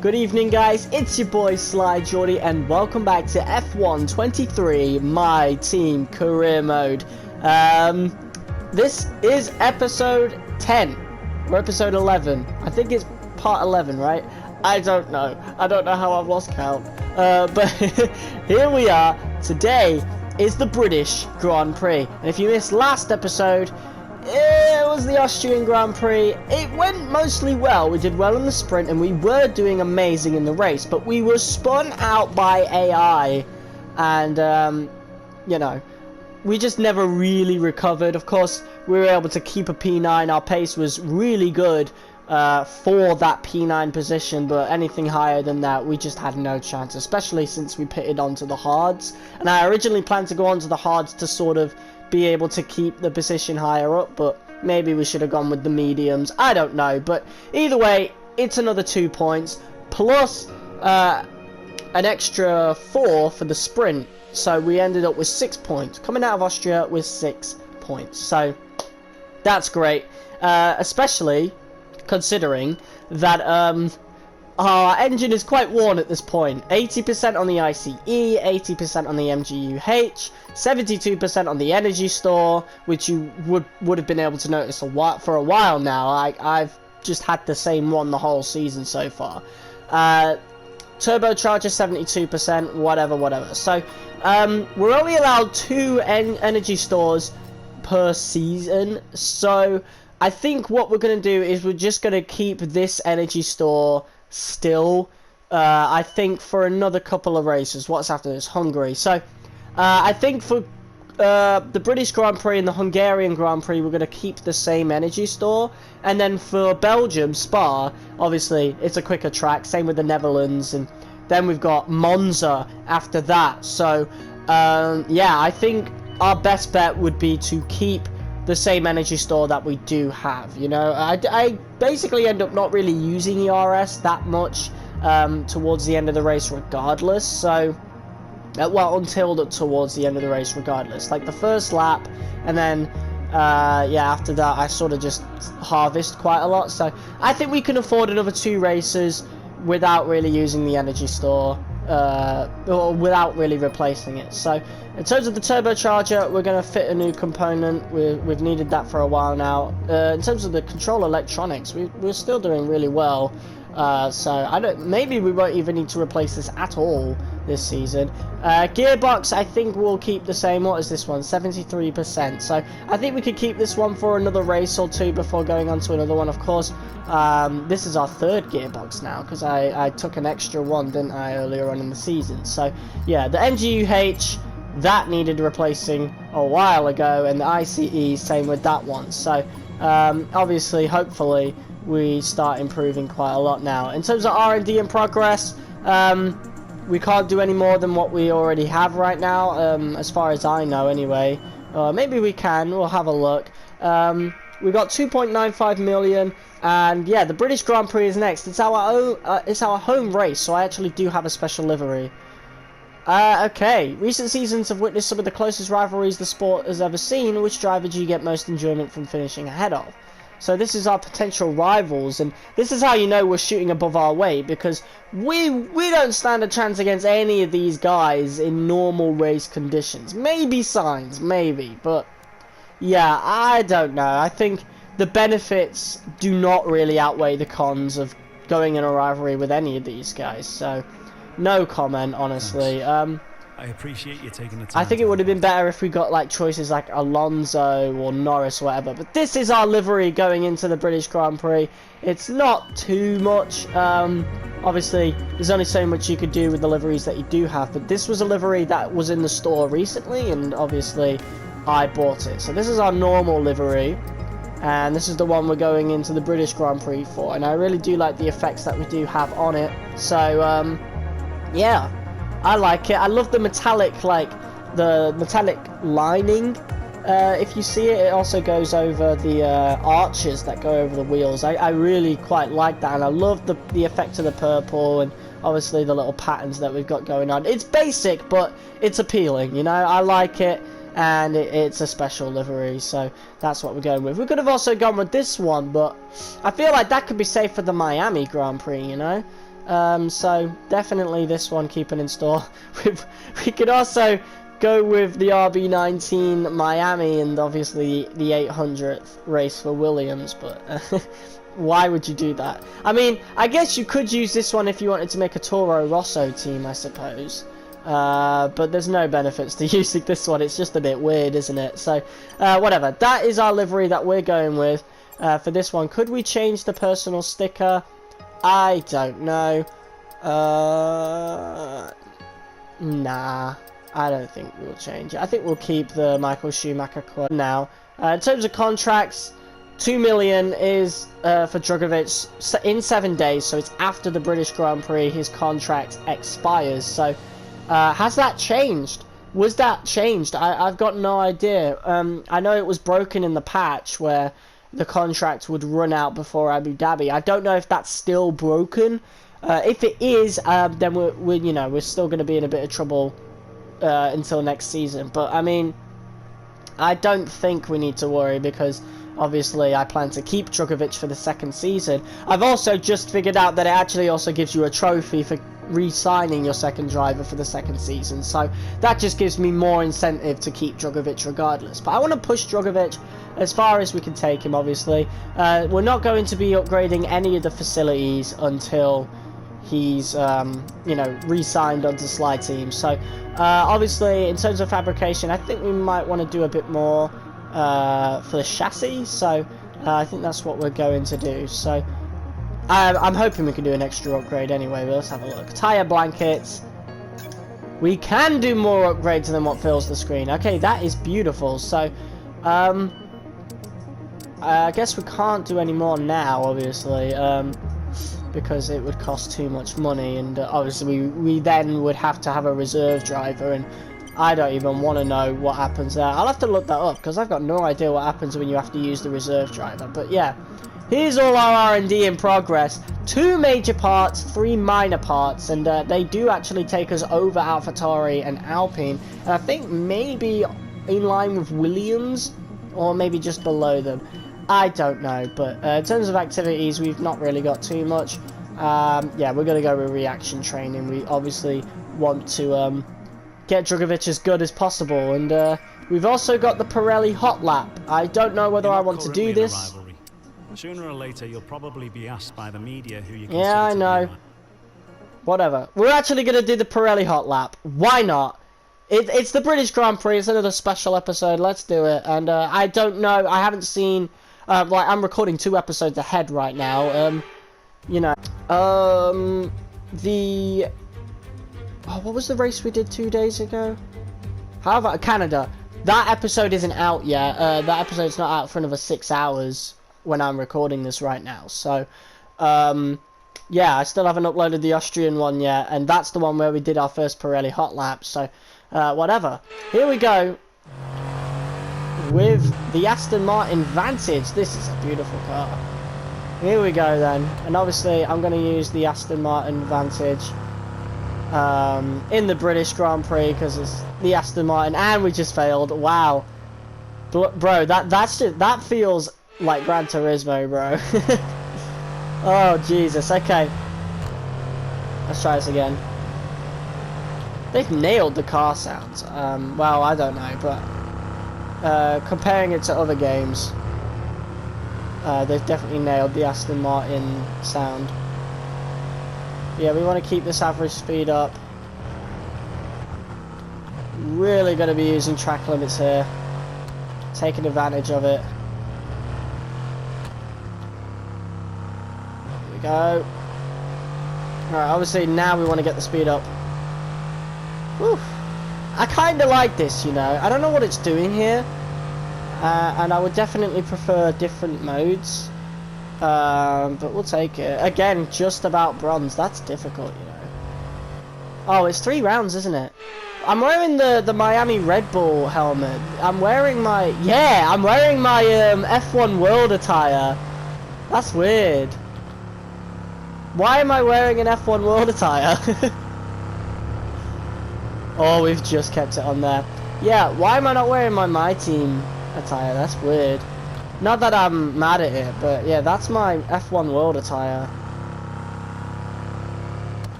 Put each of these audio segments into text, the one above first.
Good evening, guys. It's your boy Sly Jordy, and welcome back to F1 23 My Team Career Mode. This is episode 10 or episode 11. I think it's part 11, right? I don't know. I don't know how I've lost count. But here we are. Today is the British Grand Prix, and if you missed last episode, it was the Austrian Grand Prix. It went mostly well. We did well in the sprint and we were doing amazing in the race, but we were spun out by AI and you know, we just never really recovered. Of course, we were able to keep a P9. Our pace was really good for that P9 position, but anything higher than that, we just had no chance, especially since we pitted onto the hards. And I originally planned to go onto the hards to sort of be able to keep the position higher up, but maybe we should have gone with the mediums. I don't know, but either way, it's another 2 points plus an extra 4 for the sprint, so we ended up with 6 points coming out of Austria with 6 points. So that's great, especially considering that our engine is quite worn at this point. 80% on the ICE, 80% on the MGUH, 72% on the energy store, which you would have been able to notice for a while now. I've just had the same one the whole season so far. Turbocharger 72%, whatever. So we're only allowed 2 energy stores per season. So I think what we're going to do is we're just going to keep this energy store still, I think, for another couple of races. What's after this? Hungary. So I think for the British Grand Prix and the Hungarian Grand Prix, we're going to keep the same energy store, and then for Belgium, Spa, obviously it's a quicker track, same with the Netherlands, and then we've got Monza after that. So yeah, I think our best bet would be to keep the same energy store that we do have. You know, I basically end up not really using ERS that much towards the end of the race regardless, so well, until towards the end of the race regardless, like the first lap, and then yeah, after that I sort of just harvest quite a lot. So I think we can afford another 2 races without really using the energy store, or without really replacing it. So in terms of the turbocharger, we're going to fit a new component. We've needed that for a while now. In terms of the control electronics, we're still doing really well. So maybe we won't even need to replace this at all this season. Gearbox, I think we'll keep the same. What is this one? 73%. So I think we could keep this one for another race or 2 before going on to another one. Of course, this is our 3rd gearbox now, because I took an extra one, didn't I, earlier on in the season. So yeah, the MGUH, that needed replacing a while ago, and the ICE, same with that one. So obviously, hopefully, we start improving quite a lot now. In terms of R&D and progress, we can't do any more than what we already have right now, as far as I know anyway. Maybe we can, we'll have a look. We got 2.95 million, and yeah, the British Grand Prix is next. It's our home race, so I actually do have a special livery. Okay, recent seasons have witnessed some of the closest rivalries the sport has ever seen. Which driver do you get most enjoyment from finishing ahead of? So this is our potential rivals, and this is how you know we're shooting above our weight, because we don't stand a chance against any of these guys in normal race conditions. Maybe Sainz, maybe, but yeah, I don't know. I think the benefits do not really outweigh the cons of going in a rivalry with any of these guys, so no comment, honestly. I appreciate you taking the time. I think it would have been better if we got like choices like Alonso or Norris or whatever, but this is our livery going into the British Grand Prix. It's not too much. Obviously, there's only so much you could do with the liveries that you do have, but this was a livery that was in the store recently, and obviously I bought it. So this is our normal livery, and this is the one we're going into the British Grand Prix for, and I really do like the effects that we do have on it. So yeah, I like it. I love the metallic, like the metallic lining. If you see it, it also goes over the arches that go over the wheels. I really quite like that, and I love the effect of the purple, and obviously the little patterns that we've got going on. It's basic, but it's appealing, you know. I like it, and it's a special livery, so that's what we're going with. We could have also gone with this one, but I feel like that could be safe for the Miami Grand Prix, you know. So definitely this one keeping in store. We could also go with the RB19 Miami and obviously the 800th race for Williams, but why would you do that? I mean, I guess you could use this one if you wanted to make a Toro Rosso team, I suppose. But there's no benefits to using this one. It's just a bit weird, isn't it? So, whatever. That is our livery that we're going with for this one. Could we change the personal sticker? I don't know. Nah. I don't think we'll change it. I think we'll keep the Michael Schumacher quote now. In terms of contracts, 2 million is for Drugovich in 7 days, so it's after the British Grand Prix his contract expires. So has that changed? Was that changed? I've got no idea. I know it was broken in the patch where the contract would run out before Abu Dhabi. I don't know if that's still broken. If it is, then we're still going to be in a bit of trouble until next season. But I mean, I don't think we need to worry because obviously I plan to keep Drugovich for the second season. I've also just figured out that it actually also gives you a trophy for re-signing your second driver for the second season, so that just gives me more incentive to keep Drugovich regardless. But I want to push Drugovich as far as we can take him. Obviously we're not going to be upgrading any of the facilities until he's re-signed onto Sly Team. So obviously in terms of fabrication, I think we might want to do a bit more for the chassis, so I think that's what we're going to do. So I'm hoping we can do an extra upgrade anyway, but let's have a look. Tire blankets. We can do more upgrades than what fills the screen. Okay, that is beautiful. So I guess we can't do any more now, obviously, because it would cost too much money, and obviously we then would have to have a reserve driver, and I don't even want to know what happens there. I'll have to look that up because I've got no idea what happens when you have to use the reserve driver. But yeah, here's all our R&D in progress. 2 major parts, 3 minor parts, and they do actually take us over AlphaTauri and Alpine, and I think maybe in line with Williams, or maybe just below them. I don't know, but in terms of activities, we've not really got too much. Yeah, we're going to go with reaction training. We obviously want to get Drugovich as good as possible, and we've also got the Pirelli Hot Lap. I don't know whether I want to do this. Sooner or later, you'll probably be asked by the media who you consider. Yeah, I know. Whatever. We're actually going to do the Pirelli Hot Lap. Why not? It's the British Grand Prix. It's another special episode. Let's do it. And I don't know. I haven't seen. Like, I'm recording 2 episodes ahead right now. What was the race we did 2 days ago? How about Canada? That episode isn't out yet. That episode's not out for another 6 hours when I'm recording this right now. So, yeah, I still haven't uploaded the Austrian one yet, and that's the one where we did our first Pirelli Hot Lap. So, whatever. Here we go with the Aston Martin Vantage. This is a beautiful car. Here we go then, and obviously I'm going to use the Aston Martin Vantage in the British Grand Prix because it's the Aston Martin, and we just failed. Wow, bro, that feels like Gran Turismo, bro. Oh Jesus. Okay, let's try this again. They've nailed the car sounds. Well, I don't know, but comparing it to other games, they've definitely nailed the Aston Martin sound. Yeah, we want to keep this average speed up. Really going to be using track limits here, taking advantage of it. Here we go. Alright, obviously now we want to get the speed up. Whew. I kind of like this, you know. I don't know what it's doing here, and I would definitely prefer different modes, but we'll take it. Again, just about bronze. That's difficult, you know. Oh, it's 3 rounds, isn't it? I'm wearing the Miami Red Bull helmet. I'm wearing my F1 World attire. That's weird. Why am I wearing an F1 World attire? Oh, we've just kept it on there. Yeah, why am I not wearing my MyTeam attire? That's weird. Not that I'm mad at it, but yeah, that's my F1 World attire.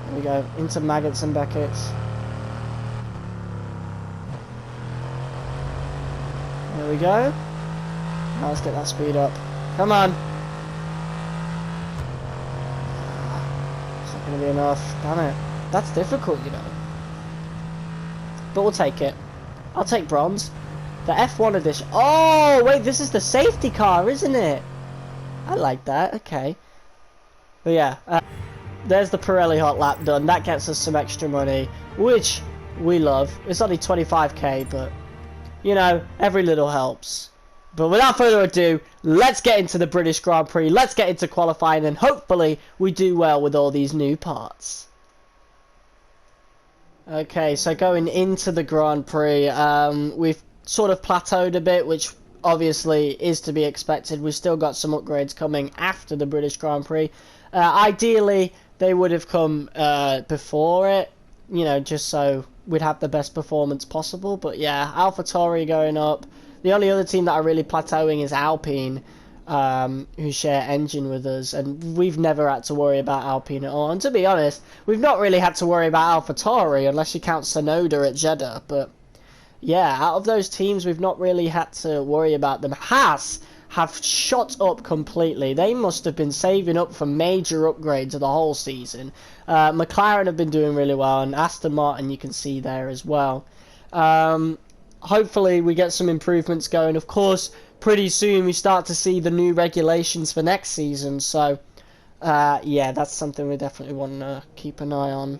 There we go, into Maggots and Beckett's. There we go. Now let's get that speed up. Come on. It's not going to be enough. Damn it. That's difficult, you know. But we'll take it. I'll take bronze. The F1 edition. Oh, wait, this is the safety car, isn't it? I like that. Okay. But yeah, there's the Pirelli hot lap done. That gets us some extra money, which we love. It's only 25k, but, you know, every little helps. But without further ado, let's get into the British Grand Prix. Let's get into qualifying, and hopefully we do well with all these new parts. Okay, so going into the Grand Prix, we've sort of plateaued a bit, which obviously is to be expected. We've still got some upgrades coming after the British Grand Prix. Ideally, they would have come before it, you know, just so we'd have the best performance possible. But yeah, AlphaTauri going up. The only other team that are really plateauing is Alpine, who share engine with us, and we've never had to worry about Alpine at all. And to be honest, we've not really had to worry about AlphaTauri unless you count Tsunoda at Jeddah. But yeah, out of those teams, we've not really had to worry about them. Haas have shot up completely. They must have been saving up for major upgrades of the whole season. McLaren have been doing really well, and Aston Martin you can see there as well. Hopefully we get some improvements going. Of course, pretty soon we start to see the new regulations for next season. So, yeah, that's something we definitely want to keep an eye on.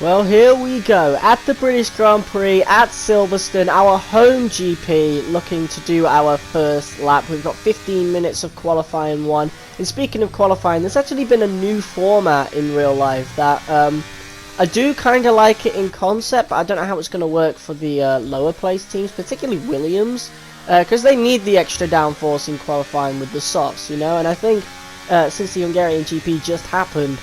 Well, here we go, at the British Grand Prix at Silverstone, our home GP, looking to do our first lap. We've got 15 minutes of qualifying one. And speaking of qualifying, there's actually been a new format in real life that I do kind of like it in concept, but I don't know how it's going to work for the lower place teams, particularly Williams, because they need the extra downforce in qualifying with the softs, you know. And I think since the Hungarian GP just happened,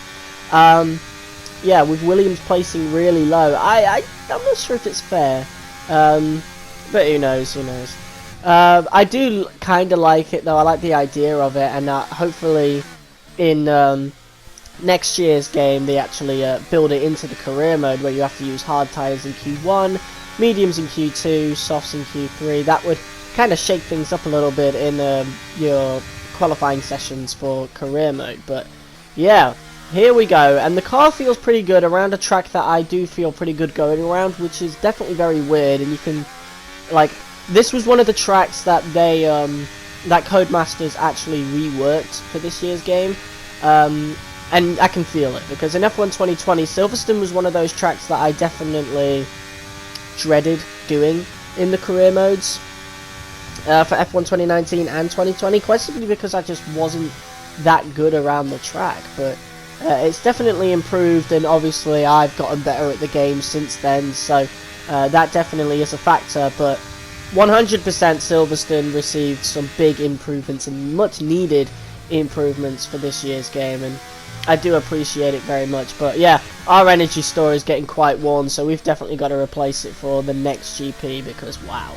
yeah, with Williams placing really low, I'm not sure if it's fair, but who knows, I do kind of like it though. I like the idea of it, and hopefully in next year's game they actually build it into the career mode where you have to use hard tyres in Q1, mediums in Q2, softs in Q3. That would kind of shake things up a little bit in your qualifying sessions for career mode. But yeah, here we go, and the car feels pretty good around a track that I do feel pretty good going around, which is definitely very weird. And you can, like, this was one of the tracks that they, that Codemasters actually reworked for this year's game, and I can feel it, because in F1 2020, Silverstone was one of those tracks that I definitely dreaded doing in the career modes, for F1 2019 and 2020, quite simply because I just wasn't that good around the track. But it's definitely improved, and obviously I've gotten better at the game since then, so that definitely is a factor. But 100% Silverstone received some big improvements and much needed improvements for this year's game, and I do appreciate it very much. But yeah, our energy store is getting quite worn, so we've definitely got to replace it for the next GP, because wow.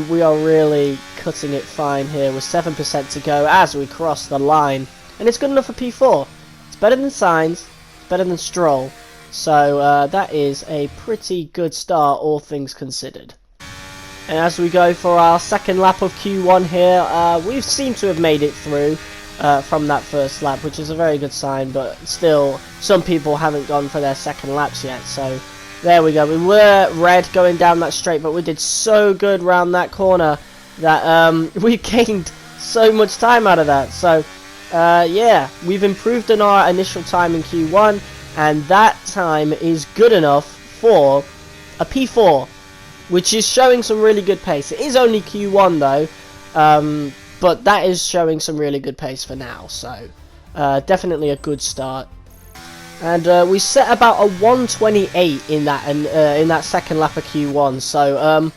We are really cutting it fine here with 7% to go as we cross the line. And it's good enough for P4. It's better than Sainz, it's better than Stroll. So that is a pretty good start, all things considered. And as we go for our second lap of Q1 here, we seem to have made it through from that first lap, which is a very good sign. But still, some people haven't gone for their second laps yet. So there we go. We were red going down that straight, but we did so good round that corner that we gained so much time out of that. So yeah, we've improved on our initial time in Q1, and that time is good enough for a P4, which is showing some really good pace. It is only Q1 though, but that is showing some really good pace for now, so definitely a good start. And we set about a 128 in that second lap of Q1, so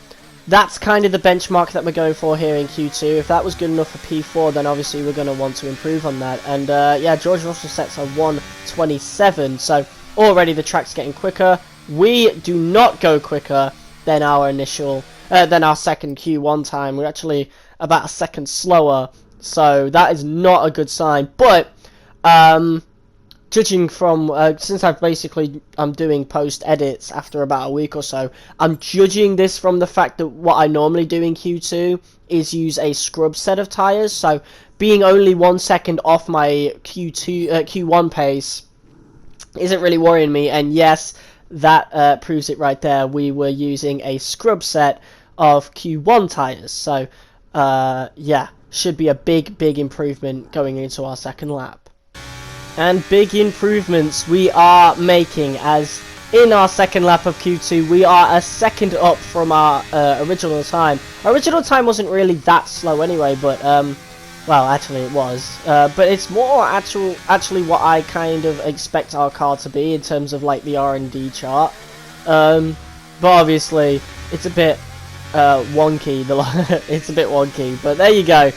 that's kind of the benchmark that we're going for here in Q2. If that was good enough for P4, then obviously we're going to want to improve on that. And yeah, George Russell sets a 127, so already the track's getting quicker. We do not go quicker than our initial, than our second Q1 time. We're actually about a second slower, so that is not a good sign. But judging from since I'm doing post edits after about a week or so, I'm judging this from the fact that what I normally do in Q2 is use a scrub set of tires. So being only 1 second off my Q1 pace isn't really worrying me, and yes, that proves it right there. We were using a scrub set of Q1 tires, so yeah, should be a big improvement going into our second lap. And big improvements we are making, as in our second lap of Q2 we are a second up from our original time. Our original time wasn't really that slow anyway, but well, actually it was, but it's more actually what I kind of expect our car to be in terms of like the R&D chart. But obviously it's a bit wonky. It's a bit wonky, but there you go.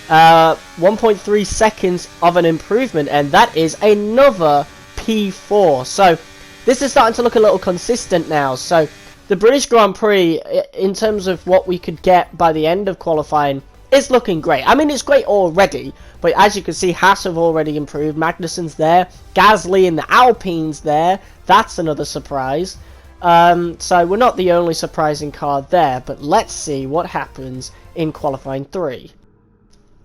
1.3 seconds of an improvement, and that is another P4. So this is starting to look a little consistent now. So the British Grand Prix, in terms of what we could get by the end of qualifying, is looking great. I mean, it's great already, but as you can see, Haas have already improved. Magnussen's there, Gasly in the Alpine's there. That's another surprise. So we're not the only surprising car there, but let's see what happens in qualifying 3.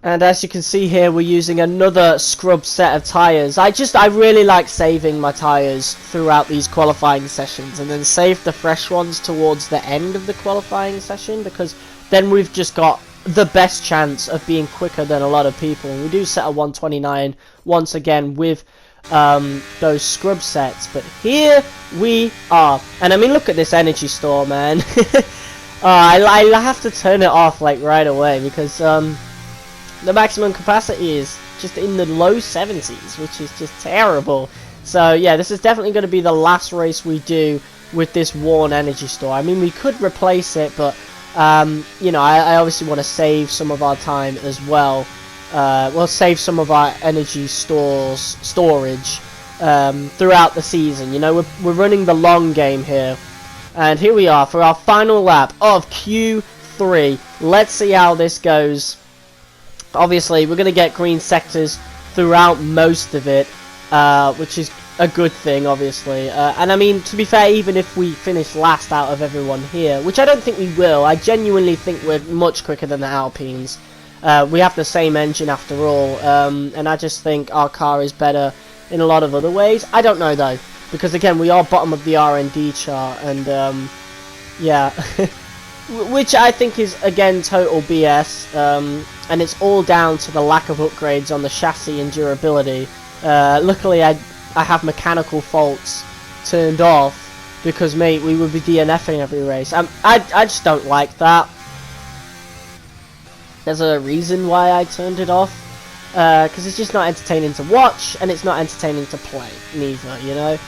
And as you can see here, we're using another scrub set of tyres. I really like saving my tyres throughout these qualifying sessions, and then save the fresh ones towards the end of the qualifying session, because then we've just got the best chance of being quicker than a lot of people. And we do set a 129 once again with those scrub sets, but here we are. And I mean, look at this energy store, man. I have to turn it off like right away, because the maximum capacity is just in the low 70s, which is just terrible. So yeah, this is definitely going to be the last race we do with this worn energy store. I mean, we could replace it, but you know, I obviously want to save some of our time as well. We'll save some of our energy storage throughout the season. You know, we're running the long game here. And here we are for our final lap of Q3. Let's see how this goes. Obviously, we're going to get green sectors throughout most of it, which is a good thing, obviously. And I mean, to be fair, even if we finish last out of everyone here, which I don't think we will, I genuinely think we're much quicker than the Alpines. We have the same engine after all, and I just think our car is better in a lot of other ways. I don't know though, because again, we are bottom of the R&D chart, and yeah, which I think is again total BS, and it's all down to the lack of upgrades on the chassis and durability. Luckily, I have mechanical faults turned off, because mate, we would be DNFing every race. I just don't like that. There's a reason why I turned it off, because it's just not entertaining to watch, and it's not entertaining to play neither, you know.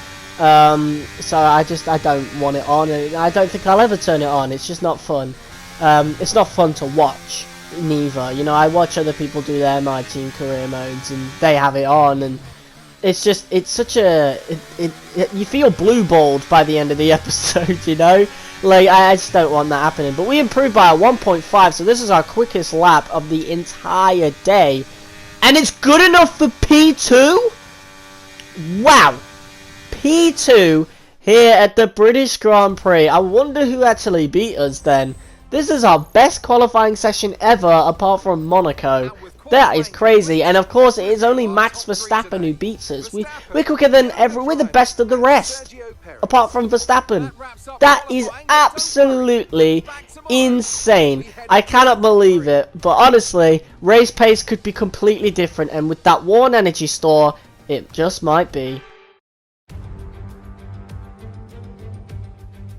So I don't want it on, and I don't think I'll ever turn it on. It's just not fun. It's not fun to watch neither, you know. I watch other people do their MyTeam career modes, and they have it on, and it's just, it's such a, you feel blue balled by the end of the episode, you know. Like, I just don't want that happening. But we improved by a 1.5, so this is our quickest lap of the entire day. And it's good enough for P2? Wow! P2 here at the British Grand Prix. I wonder who actually beat us then. This is our best qualifying session ever, apart from Monaco. That is crazy, and of course it is only Max Verstappen who beats us. We're quicker than we're the best of the rest, apart from Verstappen. That is absolutely insane. I cannot believe it, but honestly, race pace could be completely different, and with that worn energy store, it just might be.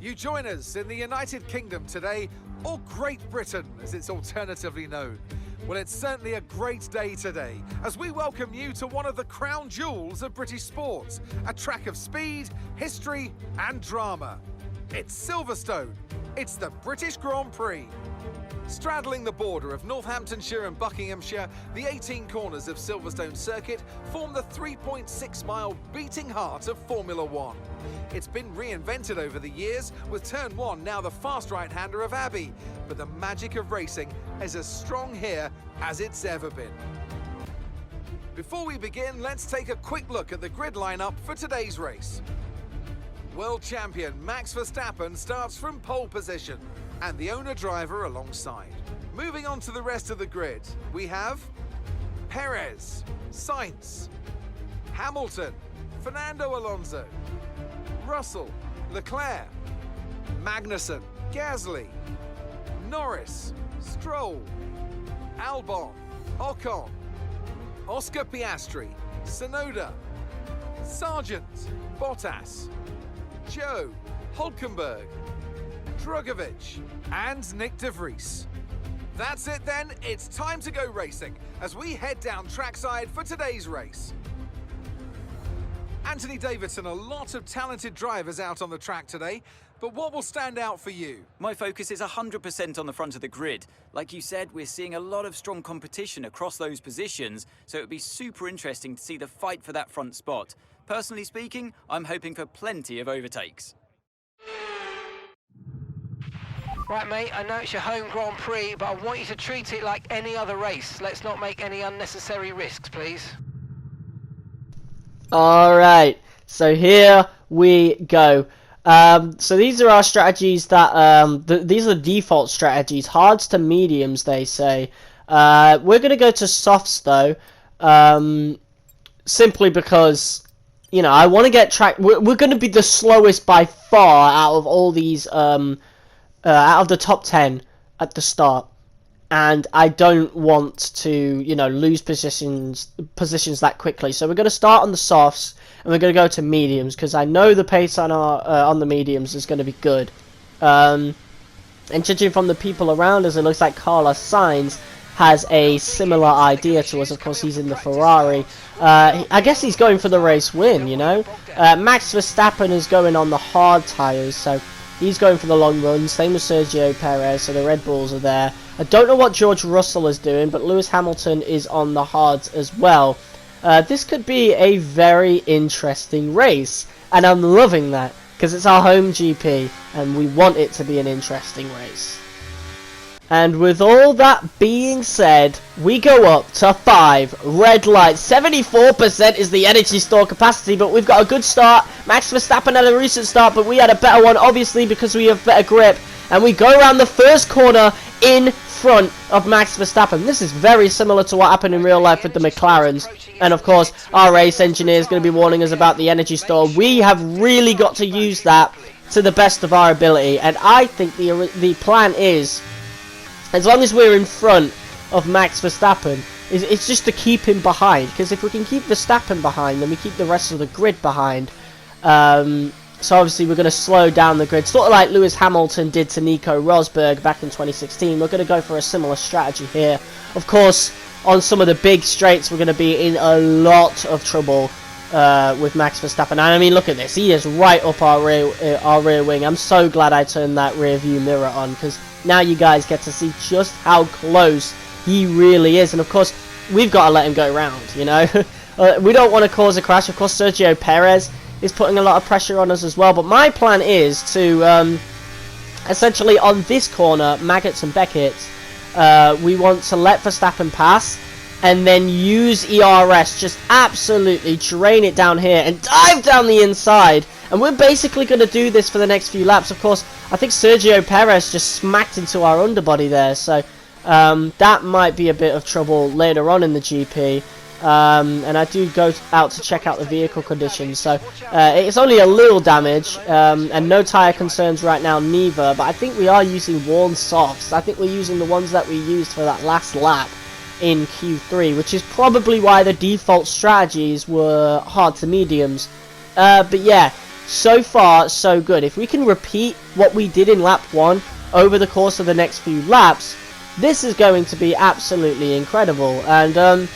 You join us in the United Kingdom today, or Great Britain as it's alternatively known. Well, it's certainly a great day today as we welcome you to one of the crown jewels of British sports, a track of speed, history and drama. It's Silverstone, It's the British Grand Prix. Straddling the border of Northamptonshire and Buckinghamshire, the 18 corners of Silverstone Circuit form the 3.6-mile beating heart of Formula One. It's been reinvented over the years, with Turn 1 now the fast right-hander of Abbey, but the magic of racing is as strong here as it's ever been. Before we begin, let's take a quick look at the grid lineup for today's race. World champion Max Verstappen starts from pole position, and the owner-driver alongside. Moving on to the rest of the grid, we have Perez, Sainz, Hamilton, Fernando Alonso, Russell, Leclerc, Magnussen, Gasly, Norris, Stroll, Albon, Ocon, Oscar Piastri, Tsunoda, Sargent, Bottas, Joe, Hulkenberg, Drugovich, and Nick de Vries. That's it then, it's time to go racing as we head down trackside for today's race. Anthony Davidson, a lot of talented drivers out on the track today, but what will stand out for you? My focus is 100% on the front of the grid. Like you said, we're seeing a lot of strong competition across those positions, so it would be super interesting to see the fight for that front spot. Personally speaking, I'm hoping for plenty of overtakes. Right, mate, I know it's your home Grand Prix, but I want you to treat it like any other race. Let's not make any unnecessary risks, please. Alright, so here we go. So these are our strategies that, these are the default strategies. Hards to mediums, they say. We're going to go to softs, though, simply because, you know, I want to get track. We're going to be the slowest by far out of all these, out of the top 10 at the start, and I don't want to, you know, lose positions that quickly. So we're going to start on the softs, and we're going to go to mediums because I know the pace on our on the mediums is going to be good. And judging from the people around us, it looks like Carlos Sainz has a similar idea to us. Of course, he's in the Ferrari. I guess he's going for the race win, you know. Max Verstappen is going on the hard tyres, so he's going for the long run. Same with Sergio Perez, so the Red Bulls are there. I don't know what George Russell is doing, but Lewis Hamilton is on the hards as well. This could be a very interesting race, and I'm loving that, because it's our home GP, and we want it to be an interesting race. And with all that being said, we go up to 5 red lights. 74% is the energy store capacity, but we've got a good start. Max Verstappen had a recent start, but we had a better one, obviously, because we have better grip. And we go around the first corner in front of Max Verstappen. This is very similar to what happened in real life with the McLarens. And of course, our race engineer is going to be warning us about the energy store. We have really got to use that to the best of our ability. And I think the plan is, as long as we're in front of Max Verstappen, it's just to keep him behind. Because if we can keep Verstappen behind, then we keep the rest of the grid behind. So obviously we're going to slow down the grid, sort of like Lewis Hamilton did to Nico Rosberg back in 2016. We're going to go for a similar strategy here. Of course, on some of the big straights, we're going to be in a lot of trouble with Max Verstappen. And I mean, look at this. He is right up our rear wing. I'm so glad I turned that rear view mirror on, because now you guys get to see just how close he really is. And of course, we've got to let him go round, you know. We don't want to cause a crash. Of course, Sergio Perez is putting a lot of pressure on us as well. But my plan is to, essentially on this corner, Maggots and Beckett, we want to let Verstappen pass and then use ERS, just absolutely drain it down here and dive down the inside. And we're basically going to do this for the next few laps. Of course, I think Sergio Perez just smacked into our underbody there. So that might be a bit of trouble later on in the GP. And I do go out to check out the vehicle conditions, so it's only a little damage, and no tyre concerns right now neither, but I think we are using worn softs. I think we're using the ones that we used for that last lap in Q3, which is probably why the default strategies were hard to mediums. But yeah, so far so good. If we can repeat what we did in lap 1 over the course of the next few laps, this is going to be absolutely incredible. And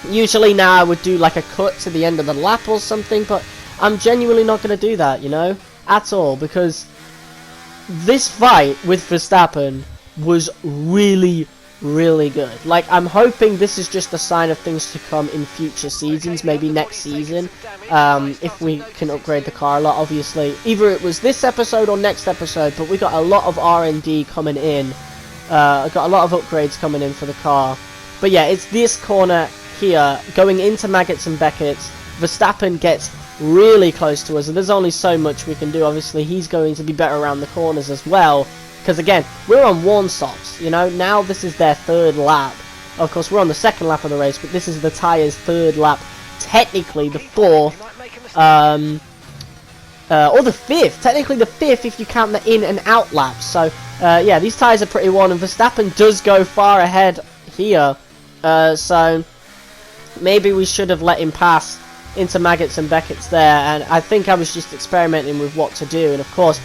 usually now I would do like a cut to the end of the lap or something, but I'm genuinely not going to do that, you know, at all, because this fight with Verstappen was really, really good. Like, I'm hoping this is just a sign of things to come in future seasons, maybe next season, if we can upgrade the car a lot, obviously. Either it was this episode or next episode, but we got a lot of R&D coming in. Got a lot of upgrades coming in for the car. But yeah, it's this corner here, going into Maggots and Beckett's. Verstappen gets really close to us, and there's only so much we can do. Obviously, he's going to be better around the corners as well, because again, we're on worn softs, you know. Now this is their third lap. Of course, we're on the second lap of the race, but this is the tyres' third lap, technically the fourth, or the fifth, technically the fifth if you count the in and out laps. So yeah, these tyres are pretty worn, and Verstappen does go far ahead here, so maybe we should have let him pass into Maggots and Beckett's there, and I think I was just experimenting with what to do. And of course,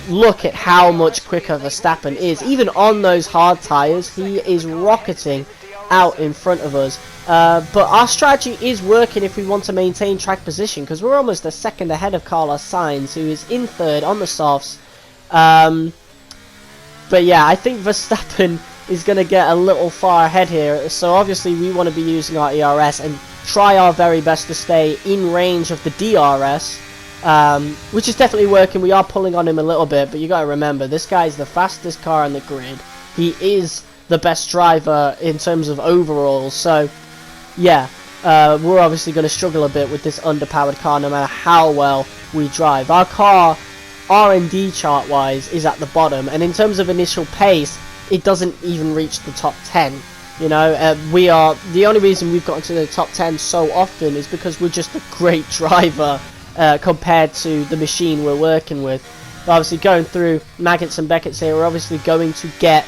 look at how much quicker Verstappen is. Even on those hard tyres, he is rocketing out in front of us. But our strategy is working if we want to maintain track position, because we're almost a second ahead of Carlos Sainz, who is in third on the softs. But yeah, I think Verstappen is going to get a little far ahead here, so obviously we want to be using our ERS and try our very best to stay in range of the DRS, which is definitely working. We are pulling on him a little bit, but you got to remember, this guy is the fastest car on the grid. He is the best driver in terms of overall, so yeah, we're obviously going to struggle a bit with this underpowered car no matter how well we drive. Our car, R&D chart wise, is at the bottom, and in terms of initial pace, it doesn't even reach the top 10. You know, we are, the only reason we've gotten to the top 10 so often is because we're just a great driver compared to the machine we're working with. But obviously going through Maggots and Beckett's here, we're obviously going to get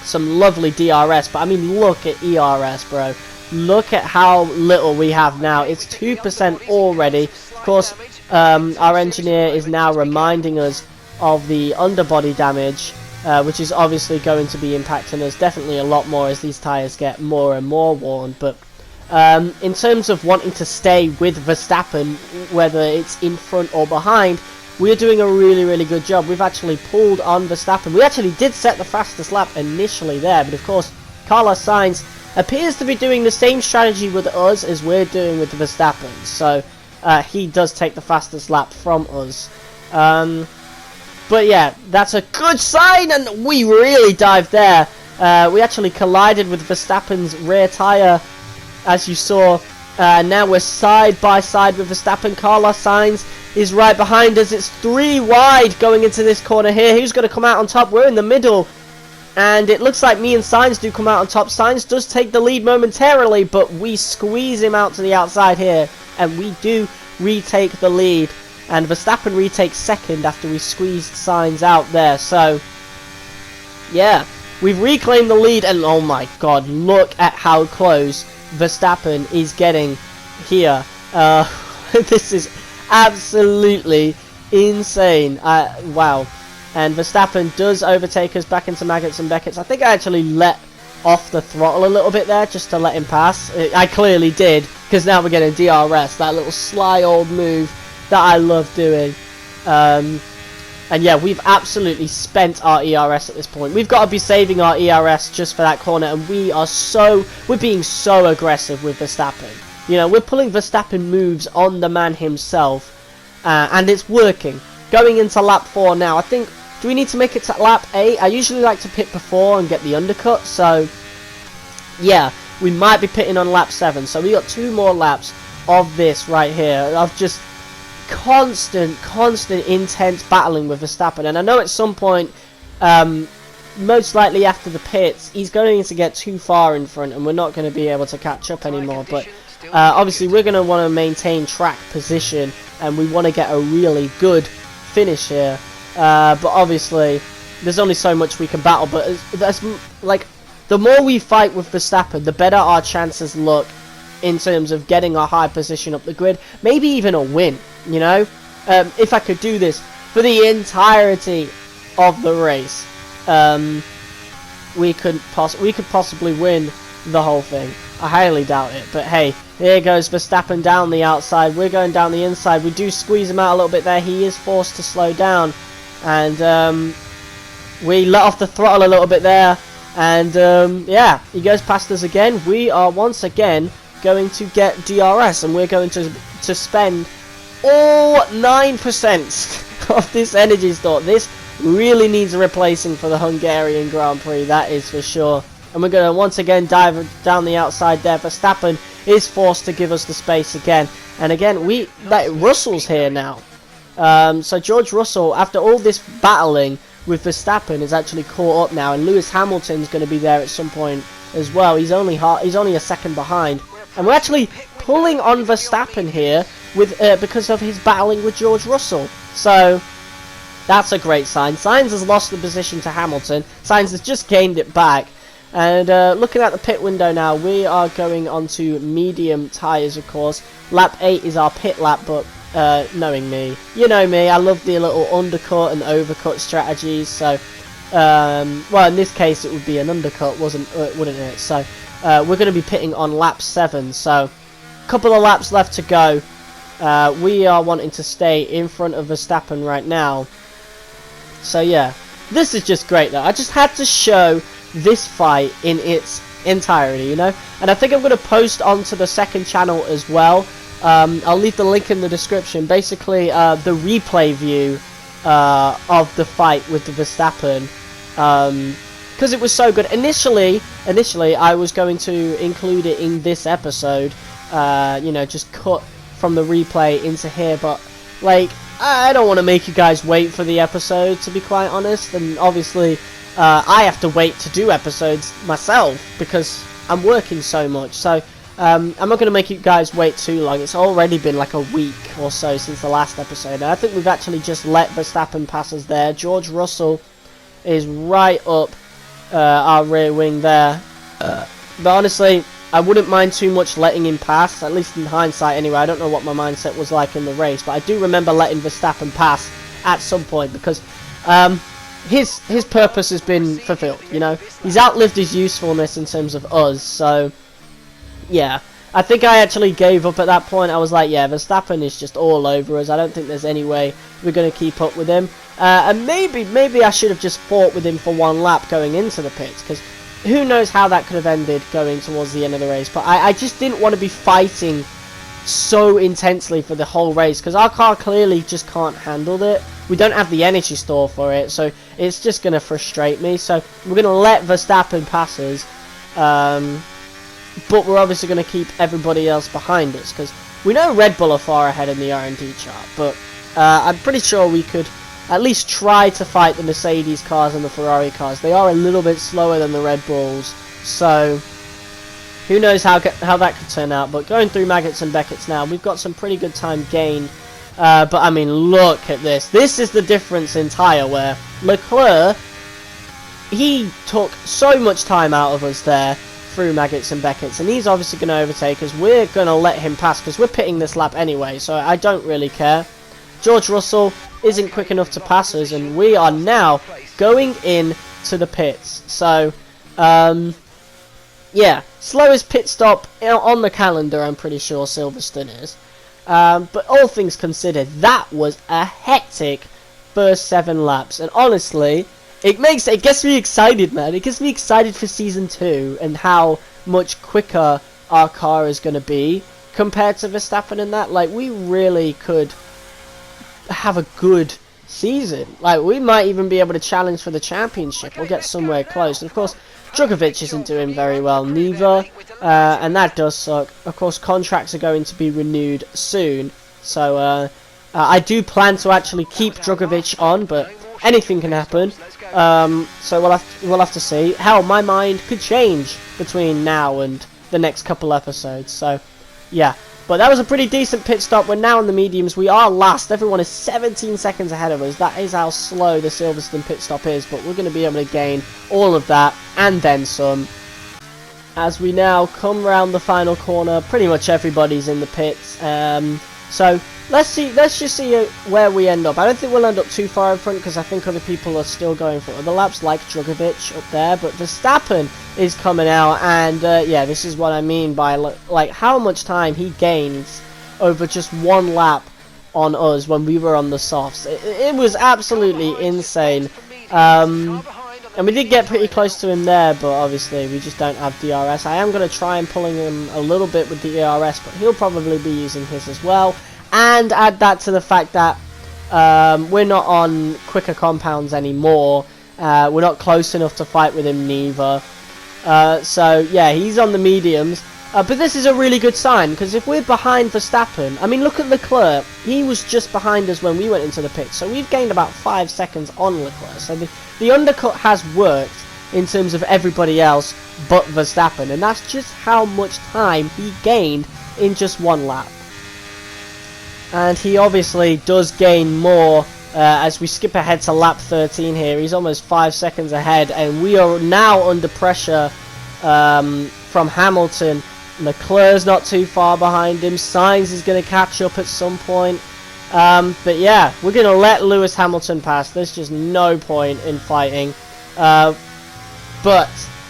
some lovely DRS, but I mean, look at ERS, bro. Look at how little we have now. It's 2% already. Of course, our engineer is now reminding us of the underbody damage, which is obviously going to be impacting us definitely a lot more as these tyres get more and more worn. But in terms of wanting to stay with Verstappen, whether it's in front or behind, we're doing a really, really good job. We've actually pulled on Verstappen. We actually did set the fastest lap initially there, but of course, Carlos Sainz appears to be doing the same strategy with us as we're doing with Verstappen. So he does take the fastest lap from us. But yeah, that's a good sign, and we really dived there. We actually collided with Verstappen's rear tyre, as you saw. Now we're side by side with Verstappen. Carlos Sainz is right behind us. It's 3 wide going into this corner here. Who's going to come out on top? We're in the middle, and it looks like me and Sainz do come out on top. Sainz does take the lead momentarily, but we squeeze him out to the outside here, and we do retake the lead. And Verstappen retakes second after we squeezed Sainz out there. So, yeah, we've reclaimed the lead, and oh my god, look at how close Verstappen is getting here. This is absolutely insane. Wow. And Verstappen does overtake us back into Maggots and Beckett's. I think I actually let off the throttle a little bit there just to let him pass. I clearly did, because now we're getting DRS, that little sly old move that I love doing. And yeah, we've absolutely spent our ERS at this point. We've got to be saving our ERS just for that corner, and we're being so aggressive with Verstappen. You know, we're pulling Verstappen moves on the man himself, and it's working. Going into lap 4 now, I think, do we need to make it to lap 8? I usually like to pit before and get the undercut, so yeah, we might be pitting on lap 7. So we got 2 more laps of this right here, of just constant intense battling with Verstappen. And I know at some point, most likely after the pits, he's going to get too far in front and we're not going to be able to catch up anymore. But obviously we're going to want to maintain track position, and we want to get a really good finish here. But obviously there's only so much we can battle. But that's like, the more we fight with Verstappen, the better our chances look in terms of getting a high position up the grid, maybe even a win. You know, if I could do this for the entirety of the race, we could possibly win the whole thing. I highly doubt it, but hey, here goes Verstappen down the outside. We're going down the inside. We do squeeze him out a little bit there. He is forced to slow down, and we let off the throttle a little bit there, and yeah, he goes past us again. We are once again going to get DRS, and we're going to spend all 9% of this energy store. This really needs a replacing for the Hungarian Grand Prix, that is for sure. And we're going to once again dive down the outside there. Verstappen is forced to give us the space again. And again, Russell's here now. So George Russell, after all this battling with Verstappen, is actually caught up now. And Lewis Hamilton's going to be there at some point as well. He's only a second behind. And we're actually pulling on Verstappen here with because of his battling with George Russell. So that's a great sign. Sainz has lost the position to Hamilton. Sainz has just gained it back. And looking at the pit window now, we are going on to medium tyres, of course. Lap 8 is our pit lap, but knowing me, you know me, I love the little undercut and overcut strategies. So, well, in this case, it would be an undercut, wouldn't it? So, we're going to be pitting on lap 7. So, a couple of laps left to go. We are wanting to stay in front of Verstappen right now. So, yeah, this is just great, though. I just had to show this fight in its entirety, you know, and I think I'm going to post onto the second channel as well. I'll leave the link in the description. Basically, the replay view of the fight with the Verstappen, because it was so good. Initially, I was going to include it in this episode, you know, just cut from the replay into here, but like, I don't want to make you guys wait for the episode, to be quite honest, and obviously I have to wait to do episodes myself because I'm working so much. So I'm not going to make you guys wait too long. It's already been like a week or so since the last episode. And I think we've actually just let Verstappen pass us there. George Russell is right up our rear wing there. But honestly, I wouldn't mind too much letting him pass, at least in hindsight anyway. I don't know what my mindset was like in the race, but I do remember letting Verstappen pass at some point because his purpose has been fulfilled, you know. He's outlived his usefulness in terms of us, so yeah. I think I actually gave up at that point. I was like, yeah, Verstappen is just all over us. I don't think there's any way we're going to keep up with him. And maybe I should have just fought with him for one lap going into the pits, because who knows how that could have ended going towards the end of the race. But I just didn't want to be fighting so intensely for the whole race, because our car clearly just can't handle it. We don't have the energy store for it, so it's just going to frustrate me. So we're going to let Verstappen pass us, but we're obviously going to keep everybody else behind us, because we know Red Bull are far ahead in the R&D chart, but I'm pretty sure we could at least try to fight the Mercedes cars and the Ferrari cars. They are a little bit slower than the Red Bulls, so who knows how that could turn out. But going through Maggots and Beckett's now, we've got some pretty good time gained. But I mean, look at this. This is the difference in tyre, where Leclerc, he took so much time out of us there through Maggots and Beckett's, and he's obviously going to overtake us. We're going to let him pass because we're pitting this lap anyway, so I don't really care. George Russell isn't quick enough to pass us, and we are now going in to the pits. So, yeah, slowest pit stop on the calendar, I'm pretty sure Silverstone is. But all things considered, that was a hectic first 7 laps, and honestly, it gets me excited, man. It gets me excited for Season 2 and how much quicker our car is going to be compared to Verstappen and that. Like, we really could have a good season. Like, we might even be able to challenge for the championship or get somewhere close. And of course, Drugovich isn't doing very well neither, and that does suck. Of course, contracts are going to be renewed soon, so I do plan to actually keep Drugovich on, but anything can happen. So we'll have to see. Hell, my mind could change between now and the next couple episodes. So yeah, but that was a pretty decent pit stop. We're now in the mediums. We are last. Everyone is 17 seconds ahead of us. That is how slow the Silverstone pit stop is, but we're going to be able to gain all of that and then some. As we now come around the final corner, pretty much everybody's in the pits. So let's just see where we end up. I don't think we'll end up too far in front because I think other people are still going for other laps, like Drugovich up there. But Verstappen is coming out, and yeah, this is what I mean by like how much time he gains over just one lap on us when we were on the softs. It was absolutely insane. And we did get pretty close to him there, but obviously we just don't have DRS. I am going to try and pulling him a little bit with the ERS, but he'll probably be using his as well. And add that to the fact that we're not on quicker compounds anymore. We're not close enough to fight with him neither. So yeah, he's on the mediums. But this is a really good sign, because if we're behind Verstappen, I mean, look at Leclerc. He was just behind us when we went into the pit, so we've gained about 5 seconds on Leclerc. So the undercut has worked in terms of everybody else but Verstappen, and that's just how much time he gained in just one lap. And he obviously does gain more as we skip ahead to lap 13 here. He's almost 5 seconds ahead, and we are now under pressure from Hamilton. Leclerc's not too far behind him. Sainz is going to catch up at some point. But yeah, we're going to let Lewis Hamilton pass. There's just no point in fighting. But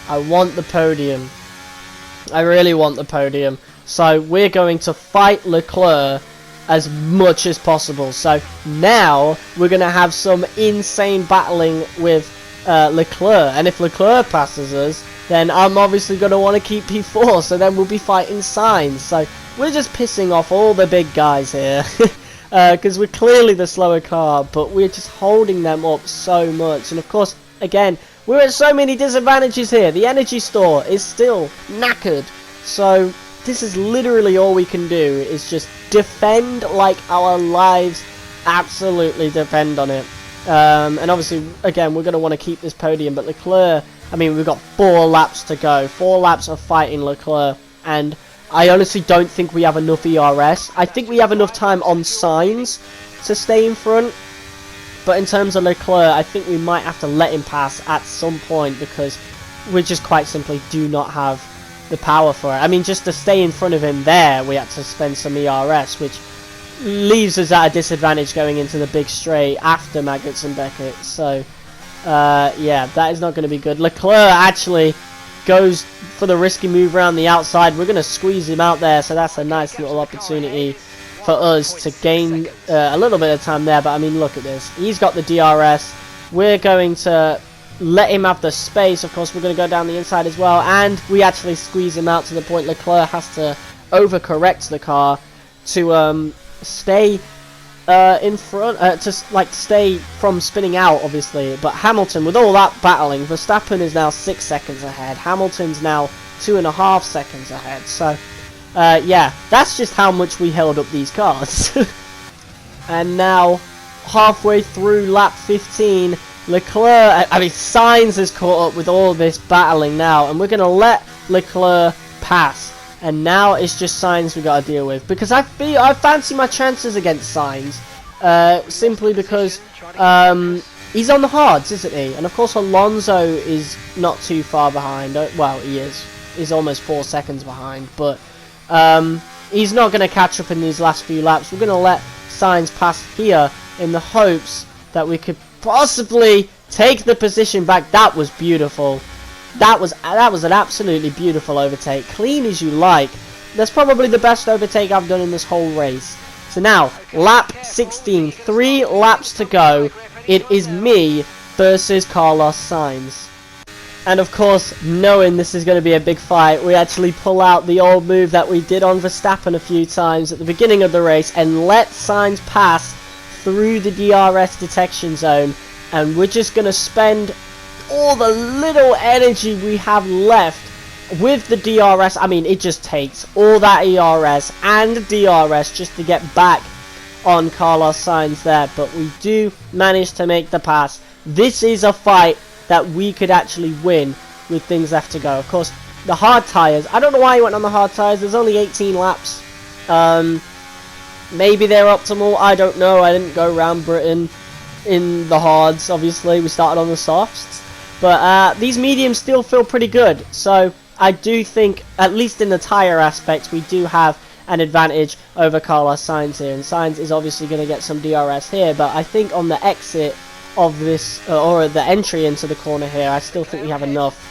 I want the podium. I really want the podium. So we're going to fight Leclerc as much as possible. So now we're going to have some insane battling with Leclerc. And if Leclerc passes us, then I'm obviously going to want to keep P4, so then we'll be fighting Sainz. So we're just pissing off all the big guys here, because we're clearly the slower car, but we're just holding them up so much. And of course, again, we're at so many disadvantages here. The energy store is still knackered, so this is literally all we can do, is just defend like our lives absolutely depend on it. And obviously, again, we're going to want to keep this podium, but Leclerc, I mean, we've got 4 laps to go. 4 laps of fighting Leclerc, and I honestly don't think we have enough ERS. I think we have enough time on Sainz to stay in front, but in terms of Leclerc, I think we might have to let him pass at some point, because we just quite simply do not have the power for it. I mean, just to stay in front of him there, we had to spend some ERS, which leaves us at a disadvantage going into the big straight after Maggots and Beckett. So yeah, that is not going to be good. Leclerc actually goes for the risky move around the outside. We're going to squeeze him out there, so that's a nice little opportunity for us to gain a little bit of time there. But I mean, look at this. He's got the DRS. We're going to let him have the space. Of course, we're going to go down the inside as well, and we actually squeeze him out to the point Leclerc has to overcorrect the car to stay in front, to like stay from spinning out, obviously. But Hamilton, with all that battling, Verstappen is now 6 seconds ahead. Hamilton's now 2.5 seconds ahead. So yeah, that's just how much we held up these cars. And now, halfway through lap 15, Leclerc, I mean, Sainz has caught up with all this battling now, and we're going to let Leclerc pass. And now it's just Sainz we got to deal with, because I fancy my chances against Sainz, simply because he's on the hards, isn't he? And of course Alonso is not too far behind. Well, he is. He's almost 4 seconds behind, but he's not going to catch up in these last few laps. We're going to let Sainz pass here in the hopes that we could possibly take the position back. That was beautiful. That was an absolutely beautiful overtake. Clean as you like. That's probably the best overtake I've done in this whole race. So now, lap 16. 3 laps to go. It is me versus Carlos Sainz. And of course, knowing this is going to be a big fight, we actually pull out the old move that we did on Verstappen a few times at the beginning of the race and let Sainz pass through the DRS detection zone. And we're just going to spend all the little energy we have left with the DRS. I mean, it just takes all that ERS and DRS just to get back on Carlos Sainz there, but we do manage to make the pass. This is a fight that we could actually win with things left to go. Of course, the hard tyres, I don't know why he went on the hard tyres. There's only 18 laps. Maybe they're optimal, I don't know. I didn't go around Britain in the hards, obviously. We started on the softs. But these mediums still feel pretty good, so I do think, at least in the tyre aspect, we do have an advantage over Carlos Sainz here. And Sainz is obviously going to get some DRS here, but I think on the exit of this, or the entry into the corner here, I still think we have enough.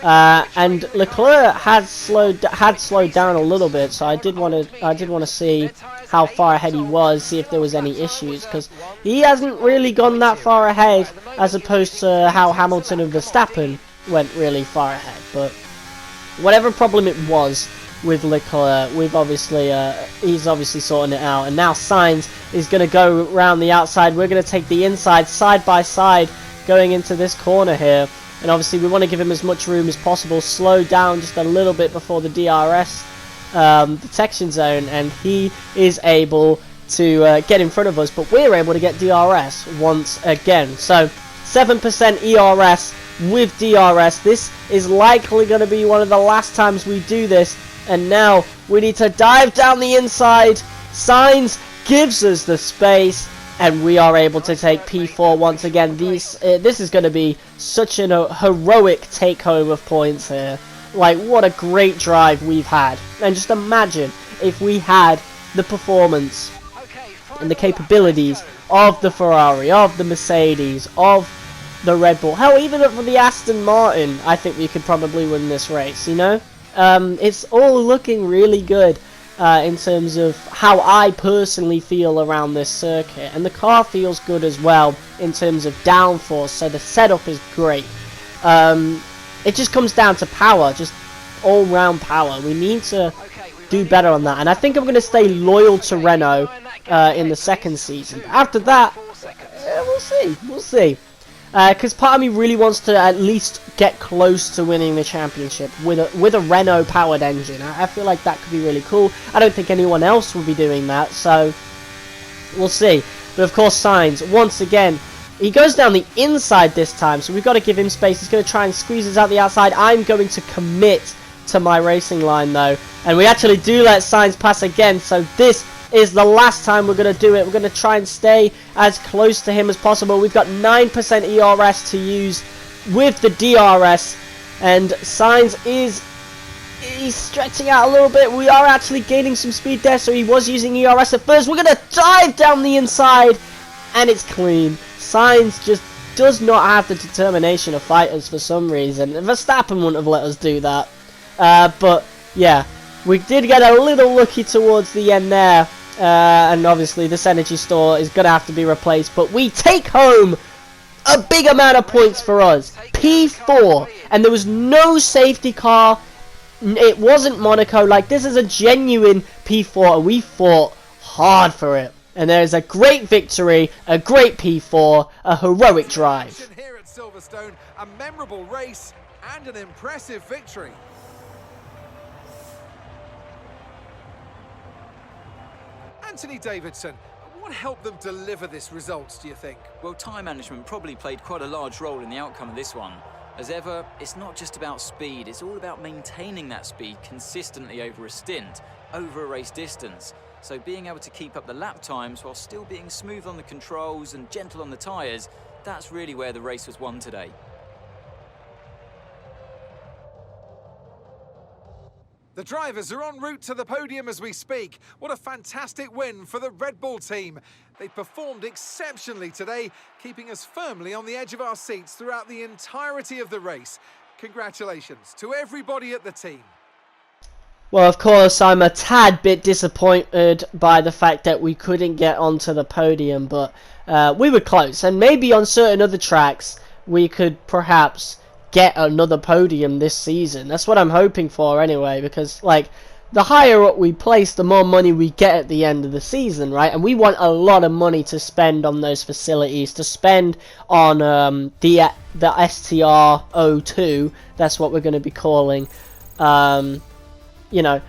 And Leclerc had slowed down a little bit, so I did want to see how far ahead he was, see if there was any issues, because he hasn't really gone that far ahead as opposed to how Hamilton and Verstappen went really far ahead. But whatever problem it was with Leclerc, he's obviously sorting it out, and now Sainz is going to go around the outside. We're going to take the inside side by side going into this corner here, and obviously we want to give him as much room as possible, slow down just a little bit before the DRS detection zone, and he is able to get in front of us, but we're able to get DRS once again. So 7% ERS with DRS. This is likely going to be one of the last times we do this, and now we need to dive down the inside. Sainz gives us the space, and we are able to take P4 once again. This is going to be such an heroic take home of points here. Like, what a great drive we've had. And just imagine if we had the performance and the capabilities of the Ferrari, of the Mercedes, of the Red Bull. Hell, even for the Aston Martin, I think we could probably win this race, you know? It's all looking really good in terms of how I personally feel around this circuit. And the car feels good as well in terms of downforce, so the setup is great. It just comes down to power, just all-round power. We need to do better on that. And I think I'm going to stay loyal to Renault in the second season. After that, we'll see. Because part of me really wants to at least get close to winning the championship with a Renault-powered engine. I feel like that could be really cool. I don't think anyone else will be doing that, so we'll see. But of course, Sainz, once again, he goes down the inside this time, so we've got to give him space. He's going to try and squeeze us out the outside. I'm going to commit to my racing line, though. And we actually do let Sainz pass again, so this is the last time we're going to do it. We're going to try and stay as close to him as possible. We've got 9% ERS to use with the DRS, and Sainz he's stretching out a little bit. We are actually gaining some speed there, so he was using ERS at first. We're going to dive down the inside, and it's clean. Sainz just does not have the determination of fighters for some reason. Verstappen wouldn't have let us do that. But yeah, we did get a little lucky towards the end there. And obviously this energy store is going to have to be replaced. But we take home a big amount of points for us. P4. And there was no safety car. It wasn't Monaco. Like, this is a genuine P4. And we fought hard for it. And there is a great victory, a great P4, a heroic drive. Here at Silverstone, a memorable race and an impressive victory. Anthony Davidson, what helped them deliver this result, do you think? Well, time management probably played quite a large role in the outcome of this one. As ever, it's not just about speed, it's all about maintaining that speed consistently over a stint, over a race distance. So being able to keep up the lap times while still being smooth on the controls and gentle on the tyres, that's really where the race was won today. The drivers are en route to the podium as we speak. What a fantastic win for the Red Bull team. They performed exceptionally today, keeping us firmly on the edge of our seats throughout the entirety of the race. Congratulations to everybody at the team. Well, of course, I'm a tad bit disappointed by the fact that we couldn't get onto the podium, but we were close. And maybe on certain other tracks, we could perhaps get another podium this season. That's what I'm hoping for anyway, because, like, the higher up we place, the more money we get at the end of the season, right? And we want a lot of money to spend on those facilities, to spend on the STR02, that's what we're going to be calling, you know,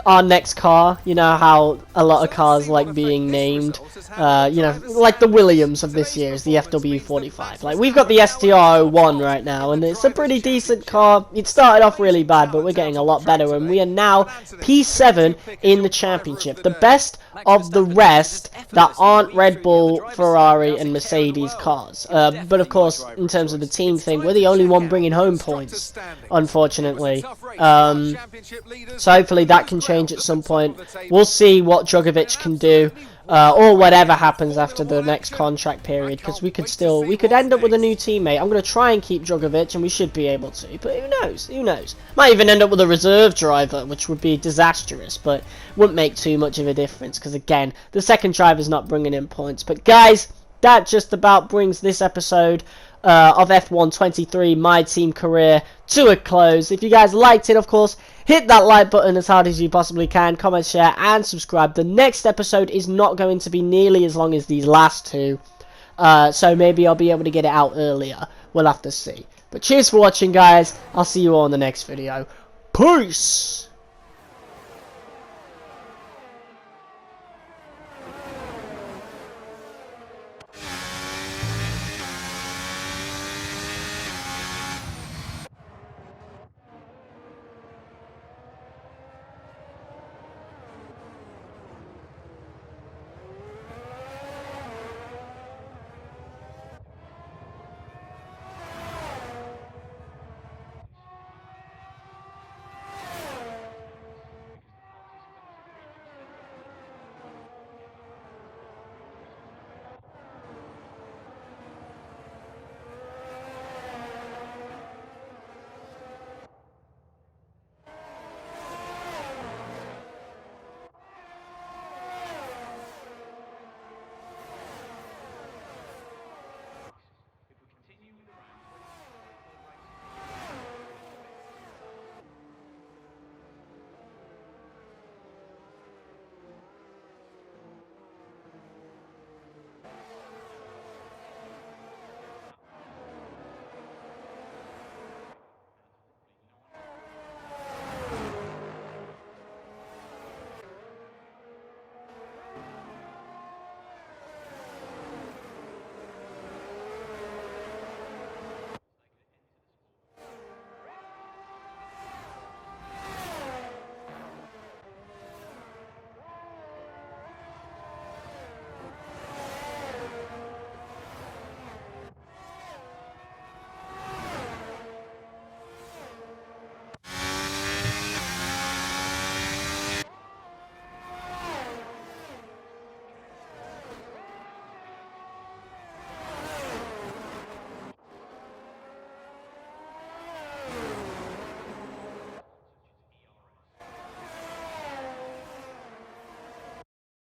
our next car. You know how a lot of cars like being named, you know, like the Williams of this year is the FW45. Like, we've got the STR01 right now, and it's a pretty decent car. It started off really bad, but we're getting a lot better, and we are now P7 in the championship. The best of the rest that aren't Red Bull, Ferrari, and Mercedes cars. But of course, in terms of the team thing, we're the only one bringing home points, unfortunately. So hopefully that can change at some point. We'll see what Drogovic can do. or whatever happens after the next contract period, because we could end up with a new teammate. I'm going to try and keep Drogovic, and we should be able to, but who knows, might even end up with a reserve driver, which would be disastrous, but wouldn't make too much of a difference, because again, the second driver's not bringing in points. But guys, that just about brings this episode of F1 23 My Team career to a close. If you guys liked it, of course, hit that like button as hard as you possibly can, comment, share, and subscribe. The next episode is not going to be nearly as long as these last two, so maybe I'll be able to get it out earlier. We'll have to see. But cheers for watching, guys. I'll see you all in the next video. Peace!